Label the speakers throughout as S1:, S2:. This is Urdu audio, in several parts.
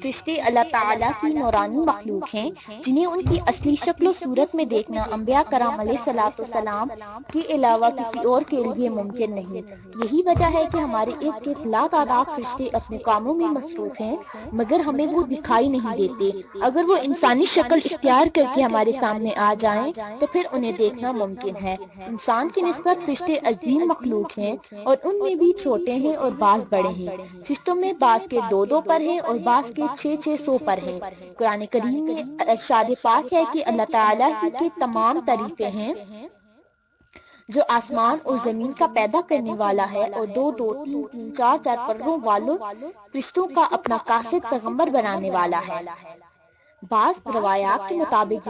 S1: فرشتے اللہ تعالیٰ کی نورانی مخلوق ہیں جنہیں ان کی اصلی شکل و صورت میں دیکھنا انبیاء کرام علیہ الصلوۃ والسلام کے علاوہ کسی اور کے لیے ممکن نہیں۔ یہی وجہ ہے کہ ہمارے ارد گرد لا تعداد فرشتے اپنے کاموں میں مصروف ہیں مگر ہمیں وہ دکھائی نہیں دیتے۔ اگر وہ انسانی شکل اختیار کر کے ہمارے سامنے آ جائیں تو پھر انہیں دیکھنا ممکن ہے۔ انسان کی نسبت فرشتے عظیم مخلوق ہیں اور ان میں بھی چھوٹے ہیں اور بعض بڑے ہیں۔ فرشتوں میں بعض کے 2 پر ہیں اور بعض کے 600 پر ہیں۔ قرآن کریم میں ارشاد پاک ہے کہ اللہ تعالیٰ ہی کے تمام تعریفیں ہیں جو آسمان اور زمین کا پیدا کرنے والا ہے اور 2 3 4 پروں والوں فرشتوں کا اپنا قاصد پیغمبر بنانے والا ہے۔ بعض روایات کے مطابق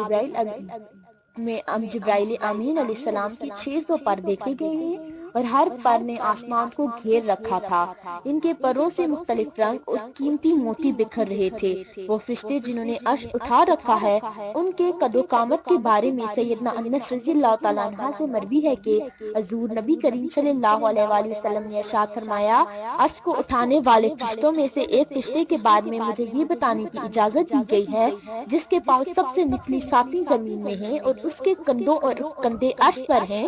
S1: جبرائیل امین علیہ السلام کے 600 پر دیکھے گئے ہیں اور ہر پر نے آسمان کو گھیر رکھا تھا۔ ان کے پروں سے مختلف رنگ اور قیمتی موتی بکھر رہے تھے۔ وہ فرشتے جنہوں نے عرش اٹھا رکھا ہے ان کے قد و قامت کے بارے میں سیدنا انس رضی اللہ تعالیٰ عنہ سے مروی ہے کہ حضور نبی کریم صلی اللہ علیہ وآلہ وسلم نے ارشاد فرمایا، عرش کو اٹھانے والے فرشتوں میں سے ایک فرشتے کے بعد میں مجھے یہ بتانے کی اجازت دی گئی ہے جس کے پاؤں سب سے نچلی ساتویں زمین میں ہیں اور اس کے کندھوں اور کندھے عرش پر ہیں۔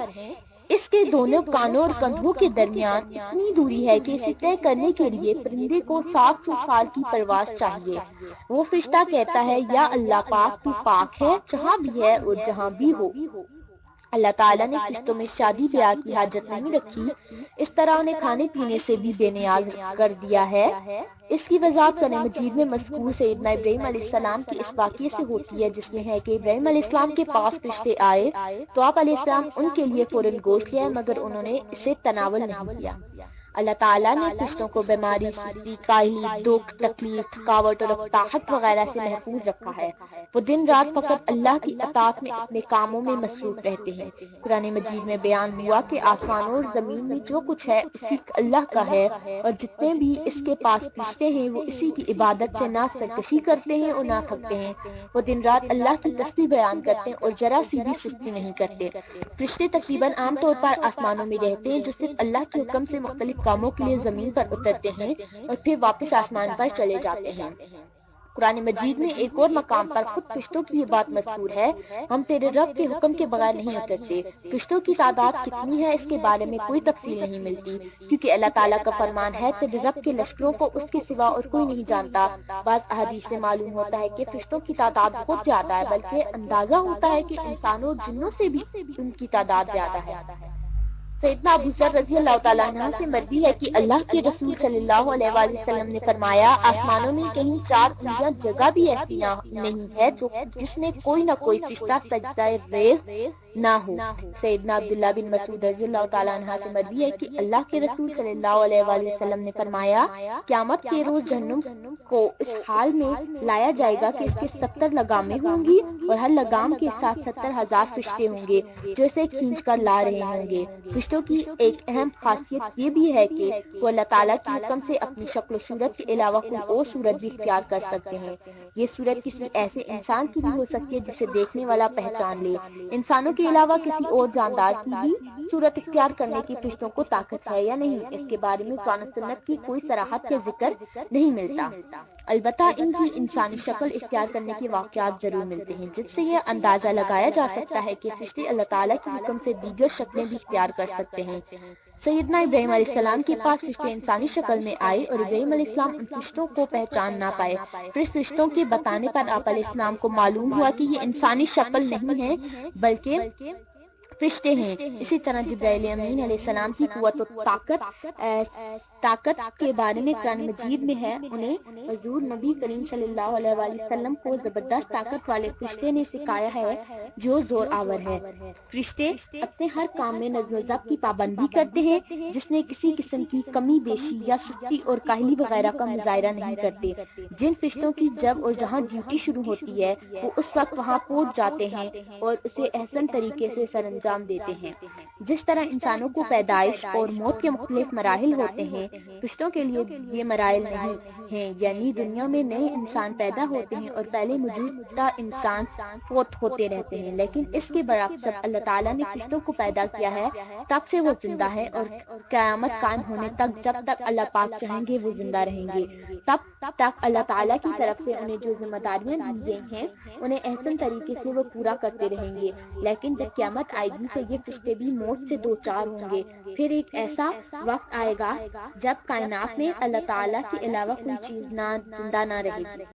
S1: اس کے دونوں کانوں اور کندھوں کے درمیان اتنی دوری ہے کہ اسے طے کرنے کے لیے پرندے کو 700 سال کی پرواز چاہیے۔ وہ فرشتہ کہتا ہے، یا اللہ پاک، تو پاک ہے جہاں بھی ہے اور جہاں بھی ہو۔ اللہ تعالیٰ نے فرشتوں میں شادی بیاہ کی حاجت نہیں رکھی، اس طرح انہیں کھانے پینے سے بھی بے نیاز کر دیا ہے۔ اس کی وضاحت قرآن مجید میں مذکور سیدنا ابراہیم علیہ السلام کے اس واقعے سے ہوتی ہے جس میں ہے کہ ابراہیم علیہ السلام کے پاس فرشتے آئے تو آپ علیہ السلام ان کے لیے فوراً گوشت لے آئے مگر انہوں نے اسے تناول نہیں کیا۔ اللہ تعالیٰ نے فرشتوں کو بیماری، سستی، کاہلی، دکھ، تکلیف، تھکاوٹ اور اقتحاط وغیرہ سے محفوظ رکھا ہے۔ وہ دن رات فقط اللہ کی اطاعت میں اپنے کاموں میں مصروف رہتے ہیں۔ قرآن مجید میں بیان ہوا کہ آسمانوں اور زمین میں جو کچھ ہے اسی اللہ کا ہے اور جتنے بھی اس کے پاس فرشتے ہیں وہ اسی کی عبادت سے نہ سرکشی کرتے ہیں اور نہ تھکتے ہیں۔ وہ دن رات اللہ کی تسبیح بیان کرتے ہیں اور ذرا سی بھی سستی نہیں کرتے۔ فرشتے تقریباً عام طور پر آسمانوں میں رہتے ہیں جو صرف اللہ کے حکم سے مختلف کاموں کے لیے زمین پر اترتے ہیں اور پھر واپس آسمان پر چلے جاتے ہیں۔ قرآن مجید میں ایک اور مقام پر خود فرشتوں کی یہ بات مذکور ہے، ہم تیرے رب کے حکم کے بغیر نہیں اترتے۔ فرشتوں کی تعداد کتنی ہے اس کے بارے میں کوئی تفصیل نہیں ملتی کیونکہ اللہ تعالیٰ کا فرمان ہے، تیرے رب کے لشکروں کو اس کے سوا اور کوئی نہیں جانتا۔ بعض احادیث سے معلوم ہوتا ہے کہ فرشتوں کی تعداد بہت زیادہ ہے، بلکہ اندازہ ہوتا ہے کہ انسانوں اور جنوں سے بھی ان کی تعداد زیادہ ہے۔ سیدنا ابو ذر رضی اللہ تعالیٰ عنہ سے مروی ہے کہ اللہ کے رسول صلی اللہ علیہ وآلہ وسلم نے فرمایا، آسمانوں میں کہیں 4 انگلیاں جگہ بھی ایسی نہیں ہے جس میں کوئی نہ کوئی فرشتہ سجدہ ریز نہ ہو۔ سیدنا عبداللہ بن مسعود رضی اللہ تعالیٰ عنہ سے مروی ہے کہ اللہ کے رسول صلی اللہ علیہ وآلہ وسلم نے فرمایا، قیامت کے روز جہنم کو اس حال میں لایا جائے گا کہ اس کے 70 لگامیں ہوں گی اور ہر لگام کے ساتھ 70,000 فرشتے ہوں گے جو اسے کھینچ کر لا رہے ہوں گے۔ فرشتوں کی ایک اہم خاصیت یہ بھی ہے کہ وہ اللہ تعالیٰ کے حکم سے اپنی شکل و صورت کے علاوہ کوئی اور صورت بھی اختیار کر سکتے ہیں۔ یہ صورت کسی ایسے انسان کی بھی ہو سکتی ہے جسے دیکھنے والا پہچان لے۔ انسانوں کے علاوہ کسی اور جاندار کی بھی صورت اختیار کرنے کی فرشتوں کو طاقت ہے یا نہیں، اس کے بارے میں قرآن و سنت کی کوئی صراحت یا ذکر نہیں ملتا۔ البتہ ان کی انسانی شکل اختیار کرنے کے واقعات ضرور ملتے ہیں جس سے یہ اندازہ لگایا جا سکتا ہے کہ فرشتے اللہ تعالیٰ کے حکم سے دیگر شکلیں بھی اختیار کر سکتے ہیں۔ سیدنا ابراہیم علیہ السلام کے پاس فرشتے انسانی شکل میں آئے اور ابراہیم علیہ السلام ان فرشتوں کو پہچان نہ پائے۔ پھر فرشتوں کے بتانے پر آپ علیہ السلام کو معلوم ہوا کہ یہ انسانی شکل نہیں ہے بلکہ فرشتے ہیں۔ اسی طرح جبرائیل امین علیہ السلام کی قوت و طاقت کے بارے میں قرآن مجید میں ہے، انہیں حضور نبی کریم صلی اللہ علیہ وآلہ وسلم کو زبردست طاقت والے فرشتے نے سکھایا ہے جو زور آور ہے۔ فرشتے اپنے ہر کام میں نظم و ضبط کی پابندی کرتے ہیں جس میں کسی قسم کی کمی بیشی یا سستی اور کاہلی وغیرہ کا مظاہرہ نہیں کرتے۔ جن فرشتوں کی جب اور جہاں ڈیوٹی شروع ہوتی ہے وہ اس وقت وہاں پہنچ جاتے ہیں اور اسے احسن طریقے سے سر انجام دیتے ہیں۔ جس طرح انسانوں کو پیدائش اور موت کے مختلف مراحل ہوتے ہیں، فرشتوں کے لیے یہ مراحل نہیں، ہیں، یعنی دنیا میں نئے انسان پیدا ہوتے ہیں اور پہلے موجودہ انسان فوت ہوتے رہتے ہیں، لیکن اس کے برعکس جب اللہ تعالیٰ نے فرشتوں کو پیدا کیا ہے تب سے وہ زندہ ہے اور قیامت قائم ہونے تک جب تک اللہ پاک چاہیں گے وہ زندہ رہیں گے۔ تب تک اللہ تعالیٰ کی طرف سے انہیں جو ذمہ داریاں دی گئی ہیں انہیں احسن طریقے سے وہ پورا کرتے رہیں گے، لیکن جب قیامت آئے گی تو یہ فرشتے بھی موت سے دوچار ہوں گے۔ پھر ایک ایسا وقت آئے گا جب کائنات میں اللہ تعالیٰ کے علاوہ کوئی چیز زندہ نہ رہے گی۔